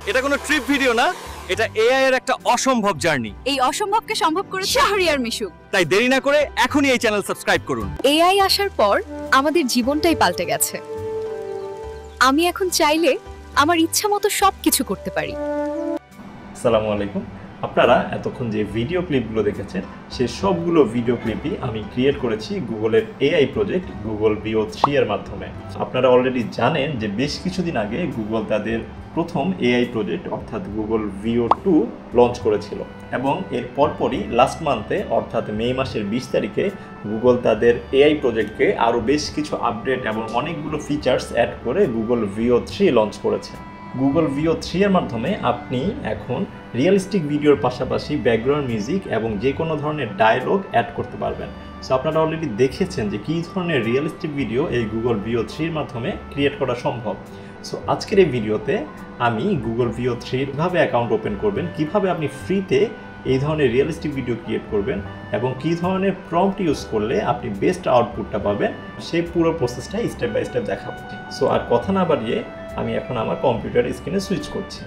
এটা কোনো trip video না, এটা এআই এর একটা অসম্ভব জার্নি। এই অসম্ভবকে সম্ভব করেছে শাহরিয়ার মিশুক। তাই দেরি না করে এখনই এই চ্যানেল সাবস্ক্রাইব করুন। এআই আসার পর আমাদের জীবনটাই পাল্টে গেছে। আমি এখন চাইলে আমার ইচ্ছা মতো সবকিছু করতে পারি। আসসালামু আলাইকুম। আপনারা এতক্ষণ যে ভিডিও ক্লিপগুলো দেখেছেন সে সবগুলো ভিডিও ক্লিপই আমি ক্রিয়েট করেছি গুগলের এআই প্রজেক্ট গুগল ভিও 3 এর মাধ্যমে। আপনারা অলরেডি জানেন যে বেশ কিছুদিন আগে গুগল তাদের প্রথম এআই প্রজেক্ট অর্থাৎ গুগল ভিও 2 লঞ্চ করেছিল এবং এর পরপরই লাস্ট মান্থে অর্থাৎ মে মাসের 20 তারিখে গুগল তাদের এআই প্রজেক্টকে আরও বেশ কিছু আপডেট এবং অনেকগুলো ফিচার্স অ্যাড করে গুগল ভিও 3 লঞ্চ করেছে। গুগল ভিও 3 এর মাধ্যমে আপনি এখন রিয়েলিস্টিক ভিডিওর পাশাপাশি ব্যাকগ্রাউন্ড মিউজিক এবং যে কোনো ধরনের ডায়লগ অ্যাড করতে পারবেন। সো আপনারা অলরেডি দেখেছেন যে কী ধরনের রিয়েলিস্টিক ভিডিও এই গুগল ভিও 3 এর মাধ্যমে ক্রিয়েট করা সম্ভব। সো আজকের এই ভিডিওতে আমি গুগল ভিও 3 ভাবে অ্যাকাউন্ট ওপেন করবেন, কিভাবে আপনি ফ্রিতে এই ধরনের রিয়েলিস্টিক ভিডিও ক্রিয়েট করবেন এবং কী ধরনের প্রম্পট ইউজ করলে আপনি বেস্ট আউটপুটটা পাবেন সেই পুরো প্রসেসটা স্টেপ বাই স্টেপ দেখাবো। সো আর কথা না বাড়িয়ে আমি এখন আমার কম্পিউটার স্ক্রিনে সুইচ করছি।